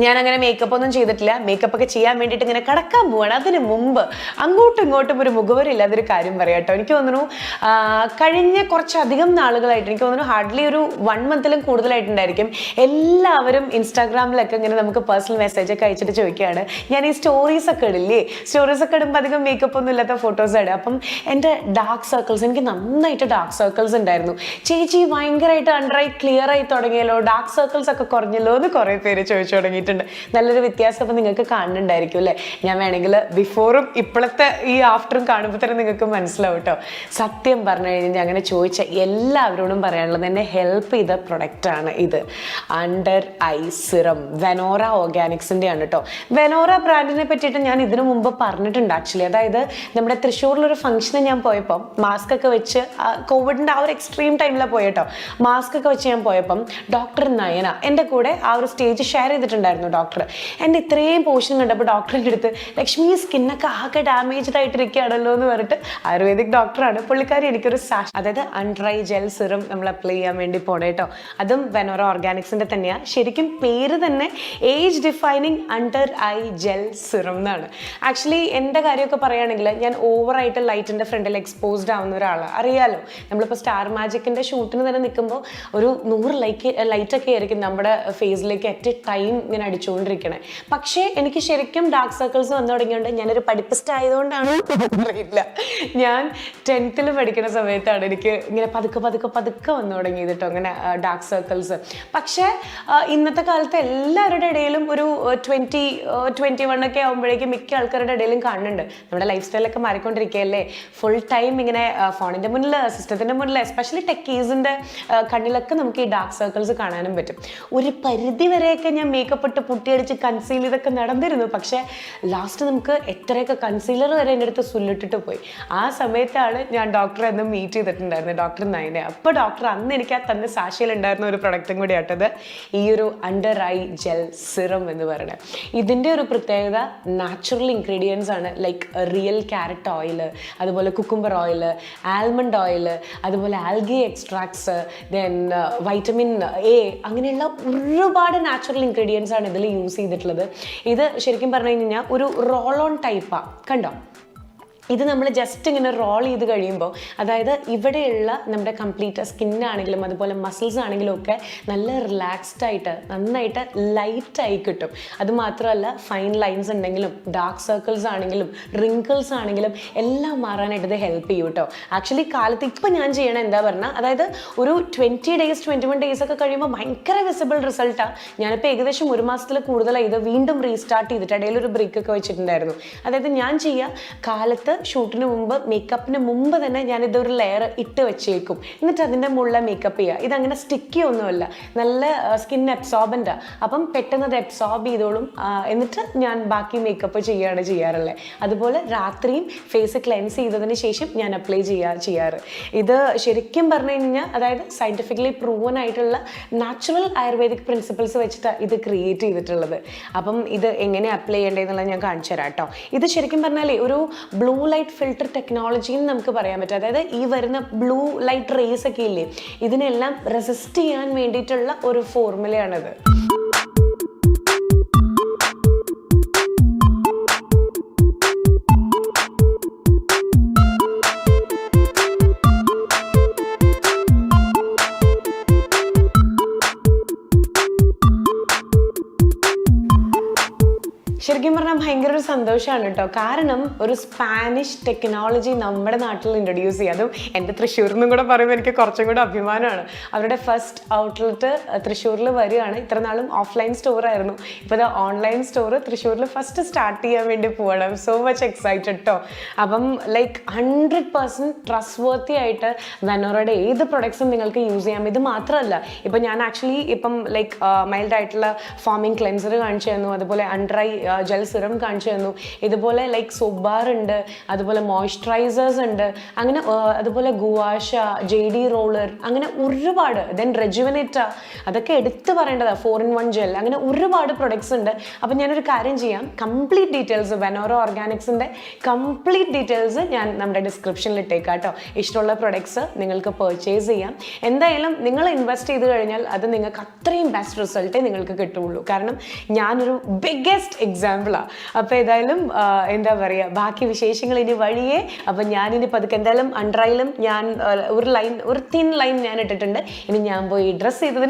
ഞാൻ അങ്ങനെ മേക്കപ്പ് ഒന്നും ചെയ്തിട്ടില്ല. മേക്കപ്പ് ഒക്കെ ചെയ്യാൻ വേണ്ടിയിട്ട് ഇങ്ങനെ കിടക്കാൻ പോവാണ്. അതിന് മുമ്പ് അങ്ങോട്ടും ഇങ്ങോട്ടും ഒരു മുഖവരില്ലാതൊരു കാര്യം പറയാം കേട്ടോ. എനിക്ക് തോന്നുന്നു കഴിഞ്ഞ കുറച്ചധികം നാളുകളായിട്ട്, എനിക്ക് തോന്നുന്നു ഹാർഡ്ലി ഒരു 1 മന്തിലും കൂടുതലായിട്ടുണ്ടായിരിക്കും, എല്ലാവരും ഇൻസ്റ്റാഗ്രാമിലൊക്കെ ഇങ്ങനെ നമുക്ക് പേഴ്സണൽ മെസ്സേജ് ഒക്കെ അയച്ചിട്ട് ചോദിക്കുകയാണ്, ഞാൻ ഈ സ്റ്റോറീസ് ഒക്കെ ഇടില്ലേ, സ്റ്റോറീസ് ഒക്കെ ഇടുമ്പോൾ അധികം മേക്കപ്പ് ഒന്നും ഇല്ലാത്ത ഫോട്ടോസ് ഇടുക. അപ്പം എൻ്റെ ഡാർക്ക് സർക്കിൾസ്, എനിക്ക് നന്നായിട്ട് ഡാർക്ക് സർക്കിൾസ് ഉണ്ടായിരുന്നു. ചേച്ചി ഭയങ്കരമായിട്ട് അണ്ടർ ഐ ക്ലിയർ ആയി തുടങ്ങിയല്ലോ, ഡാർക്ക് സർക്കിൾസ് ഒക്കെ കുറഞ്ഞല്ലോ എന്ന് കുറേ പേര് ചോദിച്ചു തുടങ്ങി. നല്ലൊരു വ്യത്യാസം അപ്പം നിങ്ങൾക്ക് കാണുന്നുണ്ടായിരിക്കും അല്ലേ. ഞാൻ വേണമെങ്കിൽ ബിഫോറും ഇപ്പോഴത്തെ ഈ ആഫ്റ്ററും കാണുമ്പോൾ തന്നെ നിങ്ങൾക്ക് മനസ്സിലാവും കേട്ടോ. സത്യം പറഞ്ഞു കഴിഞ്ഞാൽ അങ്ങനെ ചോദിച്ച എല്ലാവരോടും പറയാനുള്ളത്, എന്നെ ഹെൽപ്പ് ചെയ്ത പ്രൊഡക്റ്റാണ് ഇത്. അണ്ടർ ഐ സിറം, വെനോറ ഓർഗാനിക്സിൻ്റെ ആണ് കേട്ടോ. വെനോറ ബ്രാൻഡിനെ പറ്റിയിട്ട് ഞാൻ ഇതിനു മുമ്പ് പറഞ്ഞിട്ടുണ്ട് ആക്ച്വലി. അതായത് നമ്മുടെ തൃശ്ശൂരിലൊരു ഫംഗ്ഷന് ഞാൻ പോയപ്പം മാസ്ക് ഒക്കെ വെച്ച്, കോവിഡിൻ്റെ ആ ഒരു എക്സ്ട്രീം ടൈമിലാണ് പോയിട്ടോ, മാസ്ക് ഒക്കെ വെച്ച് ഞാൻ പോയപ്പം ഡോക്ടർ നയന എൻ്റെ കൂടെ ആ ഒരു സ്റ്റേജ് ഷെയർ ചെയ്തിട്ടുണ്ടായിരുന്നു. ഡോക്ടർ എൻ്റെ ഇത്രയും പോർഷൻ കണ്ടപ്പോൾ ഡോക്ടറിൻ്റെ അടുത്ത്, ലക്ഷ്മി സ്കിന്നൊക്കെ ആകെ ഡാമേജ്ഡ് ആയിട്ടിരിക്കുകയാണല്ലോ എന്ന് പറഞ്ഞിട്ട്, ആയുർവേദിക് ഡോക്ടറാണ് പുള്ളിക്കാരി, എനിക്കൊരു അതായത് അണ്ടർ ഐ ജെൽ സിറം നമ്മൾ അപ്ലൈ ചെയ്യാൻ വേണ്ടി പോണേ കേട്ടോ. അതും വെനോറ ഓർഗാനിക്സിൻ്റെ തന്നെയാണ്. ശരിക്കും പേര് തന്നെ age defining under eye gel serum എന്നാണ്. ആക്ച്വലി എൻ്റെ കാര്യമൊക്കെ പറയുകയാണെങ്കിൽ, ഞാൻ ഓവറായിട്ട് ലൈറ്റിൻ്റെ ഫ്രണ്ടിൽ എക്സ്പോസ്ഡ് ആവുന്ന ഒരാളാണ്, അറിയാലോ. നമ്മളിപ്പോൾ സ്റ്റാർ മാജിക്കിൻ്റെ ഷൂട്ടിന് തന്നെ നിൽക്കുമ്പോൾ ഒരു 100 ലൈറ്റൊക്കെ ആയിരിക്കും നമ്മുടെ ഫേസിലേക്ക് അറ്റ് എ ടൈം ഇങ്ങനെ അടിച്ചുകൊണ്ടിരിക്കണേ. പക്ഷേ എനിക്ക് ശരിക്കും ഡാർക്ക് സർക്കിൾസ് വന്നു തുടങ്ങിയോണ്ട്, ഞാനൊരു പഠിപ്പിസ്റ്റ് ആയതുകൊണ്ടാണ് അറിയില്ല, ഞാൻ 10th പഠിക്കുന്ന സമയത്താണ് എനിക്ക് ഇങ്ങനെ പതുക്കെ വന്നു തുടങ്ങിയത് കേട്ടോ, അങ്ങനെ ഡാർക്ക് സർക്കിൾസ്. പക്ഷേ ഇന്നത്തെ കാലത്ത് എല്ലാവരുടെ ഇടയിലും ഒരു 21 ഒക്കെ ആകുമ്പോഴേക്കും മിക്ക ആൾക്കാരുടെ ഇടയിലും കാണുന്നുണ്ട്. നമ്മുടെ ലൈഫ് സ്റ്റൈലൊക്കെ മാറിക്കൊണ്ടിരിക്കുകയല്ലേ. ഫുൾ ടൈം ഇങ്ങനെ ഫോണിൻ്റെ മുന്നിൽ, സിസ്റ്റത്തിൻ്റെ മുന്നിൽ, എസ്പെഷ്യലി ടെക്കീസിൻ്റെ കണ്ണിലൊക്കെ നമുക്ക് ഈ ഡാർക്ക് സർക്കിൾസ് കാണാനും പറ്റും. ഒരു പരിധി വരെയൊക്കെ ഞാൻ മേക്കപ്പ് ഇട്ട് പുട്ടിയടിച്ച് കൺസീൽ ഇതൊക്കെ നടന്നിരുന്നു. പക്ഷേ ലാസ്റ്റ് നമുക്ക് എത്രയൊക്കെ കൺസീലർ വരെ എൻ്റെ അടുത്ത് സുല്ലിട്ടിട്ട് പോയി. ആ സമയത്താണ് ഞാൻ ഡോക്ടറെ അന്ന് മീറ്റ് ചെയ്തിട്ടുണ്ടായിരുന്നത്, ഡോക്ടർ നയനെ. അപ്പോൾ ഡോക്ടർ അന്ന് എനിക്ക് ആ തന്നെ സാക്ഷിയിലുണ്ടായിരുന്ന ഒരു പ്രൊഡക്റ്റും കൂടി ആട്ടത് ഈ ഒരു അണ്ടർ ഐ ജെൽ സിറം എന്ന് പറയുന്നത്. ഇതിൻ്റെ ഒരു പ്രത്യേകത നാച്ചുറൽ ഇൻഗ്രീഡിയൻസ് ആണ്. ലൈക്ക് റിയൽ ക്യാരറ്റ് ഓയിൽ, അതുപോലെ കുക്കുംബർ ഓയിൽ, ആൽമണ്ട് ഓയിൽ, അതുപോലെ algae extracts, then vitamin A, അങ്ങനെയുള്ള ഒരുപാട് നാച്ചുറൽ ഇൻഗ്രീഡിയൻസ് ആണ് ഇതിൽ യൂസ് ചെയ്തിട്ടുള്ളത്. ഇത് ശരിക്കും പറഞ്ഞു കഴിഞ്ഞാൽ ഒരു റോൾ ഓൺ ടൈപ്പാണ്, കണ്ടോ. ഇത് നമ്മൾ ജസ്റ്റ് ഇങ്ങനെ റോൾ ചെയ്ത് കഴിയുമ്പോൾ, അതായത് ഇവിടെയുള്ള നമ്മുടെ കംപ്ലീറ്റ് സ്കിന്നാണെങ്കിലും അതുപോലെ മസിൽസ് ആണെങ്കിലും ഒക്കെ നല്ല റിലാക്സ്ഡ് ആയിട്ട് നന്നായിട്ട് ലൈറ്റായി കിട്ടും. അതുമാത്രമല്ല, ഫൈൻ ലൈൻസ് ഉണ്ടെങ്കിലും ഡാർക്ക് സർക്കിൾസ് ആണെങ്കിലും റിങ്കിൾസ് ആണെങ്കിലും എല്ലാം മാറാനായിട്ട് ഇത് ഹെൽപ്പ് ചെയ്യും കേട്ടോ. ആക്ച്വലി കാലത്ത് ഇപ്പം ഞാൻ ചെയ്യണം എന്താ പറഞ്ഞാൽ, അതായത് ഒരു 20 days 21 days ഒക്കെ കഴിയുമ്പോൾ ഭയങ്കര വിസിബിൾ റിസൾട്ടാണ്. ഞാനിപ്പോൾ ഏകദേശം 1 മാസത്തിൽ കൂടുതലായി ഇത് വീണ്ടും റീസ്റ്റാർട്ട് ചെയ്തിട്ട് ഇടയിലൊരു ബ്രേക്ക് ഒക്കെ വെച്ചിട്ടുണ്ടായിരുന്നു. അതായത് ഞാൻ ചെയ്യുക, കാലത്ത് ഷൂട്ടിന് മുമ്പ്, മേക്കപ്പിന് മുമ്പ് തന്നെ ഞാനിതൊരു ലെയർ ഇട്ട് വെച്ചേക്കും. എന്നിട്ട് അതിൻ്റെ മുകളിൽ മേക്കപ്പ് ചെയ്യുക. ഇതങ്ങനെ സ്റ്റിക്കി ഒന്നുമല്ല, നല്ല സ്കിൻ അബ്സോർബൻ്റാണ്. അപ്പം പെട്ടെന്ന് അത് അബ്സോർബ് ചെയ്തോളും. എന്നിട്ട് ഞാൻ ബാക്കി മേക്കപ്പ് ചെയ്യുകയാണ് ചെയ്യാറുള്ളത്. അതുപോലെ രാത്രിയും ഫേസ് ക്ലെൻസ് ചെയ്തതിന് ശേഷം ഞാൻ അപ്ലൈ ചെയ്യാറ്. ഇത് ശരിക്കും പറഞ്ഞു കഴിഞ്ഞാൽ, അതായത് സയൻറ്റിഫിക്കലി പ്രൂവൻ ആയിട്ടുള്ള നാച്ചുറൽ ആയുർവേദിക് പ്രിൻസിപ്പിൾസ് വെച്ചിട്ടാണ് ഇത് ക്രിയേറ്റ് ചെയ്തിട്ടുള്ളത്. അപ്പം ഇത് എങ്ങനെ അപ്ലൈ ചെയ്യേണ്ടതെന്നുള്ളത് ഞാൻ കാണിച്ചു തരാം കേട്ടോ. ഇത് ശരിക്കും പറഞ്ഞാൽ ഒരു ബ്ലൂ ലൈറ്റ് ഫിൽട്ടർ ടെക്നോളജി എന്ന് നമുക്ക് പറയാൻ പറ്റും. അതായത് ഈ വരുന്ന ബ്ലൂ ലൈറ്റ് റേസ് ഒക്കെ ഇല്ലേ, ഇതിനെല്ലാം റെസിസ്റ്റ് ചെയ്യാൻ വേണ്ടിയിട്ടുള്ള ഒരു ഫോർമുലയാണിത്. ശരിക്കും പറഞ്ഞാൽ ഭയങ്കര ഒരു സന്തോഷമാണ് കേട്ടോ. കാരണം ഒരു സ്പാനിഷ് ടെക്നോളജി നമ്മുടെ നാട്ടിൽ ഇൻട്രൊഡ്യൂസ് ചെയ്യുക, അതും എൻ്റെ തൃശ്ശൂരിൽ നിന്നും കൂടെ പറയുമ്പോൾ എനിക്ക് കുറച്ചും കൂടെ അഭിമാനമാണ്. അവരുടെ ഫസ്റ്റ് ഔട്ട്ലെറ്റ് തൃശ്ശൂരിൽ വരികയാണ്. ഇത്ര നാളും ഓഫ്ലൈൻ സ്റ്റോറായിരുന്നു, ഇപ്പോൾ ഇത് ഓൺലൈൻ സ്റ്റോർ തൃശ്ശൂരിൽ ഫസ്റ്റ് സ്റ്റാർട്ട് ചെയ്യാൻ വേണ്ടി പോകണം. സോ മച്ച് എക്സൈറ്റഡ് കേട്ടോ. അപ്പം ലൈക്ക് 100% ട്രസ്റ്റ് വർത്തി ആയിട്ട് വെനോറയുടെ ഏത് പ്രൊഡക്ട്സും നിങ്ങൾക്ക് യൂസ് ചെയ്യാം. ഇത് മാത്രമല്ല, ഇപ്പം ഞാൻ ആക്ച്വലി ഇപ്പം ലൈക്ക് മൈൽഡ് ആയിട്ടുള്ള ഫോമിങ് ക്ലെൻസർ കാണിച്ചു തന്നു, അതുപോലെ അണ്ടർ ഐ ജെൽ സിറം കാണിച്ചു തന്നു. ഇതുപോലെ ലൈക്ക് സോപ്പ് ബാർ ഉണ്ട്, അതുപോലെ മോയ്സ്ചറൈസേഴ്സ് ഉണ്ട്, അങ്ങനെ അതുപോലെ ഗുവാഷ, JD റോളർ, അങ്ങനെ ഒരുപാട്. ദെൻ റെജുവനേറ്റ, അതൊക്കെ എടുത്തു പറയേണ്ടതാണ്. 4-in-1 ജെൽ, അങ്ങനെ ഒരുപാട് പ്രൊഡക്ട്സ് ഉണ്ട്. അപ്പം ഞാനൊരു കാര്യം ചെയ്യാം, കംപ്ലീറ്റ് ഡീറ്റെയിൽസ് വെനോറ ഓർഗാനിക്സിൻ്റെ കംപ്ലീറ്റ് ഡീറ്റെയിൽസ് ഞാൻ നമ്മുടെ ഡിസ്ക്രിപ്ഷനിൽ ഇട്ടേക്കാം കേട്ടോ. ഇഷ്ടമുള്ള പ്രൊഡക്ട്സ് നിങ്ങൾക്ക് പർച്ചേസ് ചെയ്യാം. എന്തായാലും നിങ്ങൾ ഇൻവെസ്റ്റ് ചെയ്ത് കഴിഞ്ഞാൽ അത് നിങ്ങൾക്ക് അത്രയും ബെസ്റ്റ് റിസൾട്ടേ നിങ്ങൾക്ക് കിട്ടുള്ളൂ. കാരണം ഞാനൊരു ബിഗ്ഗസ്റ്റ് എക്സാമ്പിളാണ്. അപ്പോൾ ഏതായാലും എന്താ പറയുക, ബാക്കി വിശേഷങ്ങൾ ഇനി വഴിയേ. അപ്പം ഞാനിനി പതുക്കെ എന്തായാലും അണ്ടർ ഐയിലും ഞാൻ ഒരു തിൻ ലൈൻ ഞാൻ ഇട്ടിട്ടുണ്ട്. ഇനി ഞാൻ പോയി ഡ്രസ്സ് ചെയ്തതിന്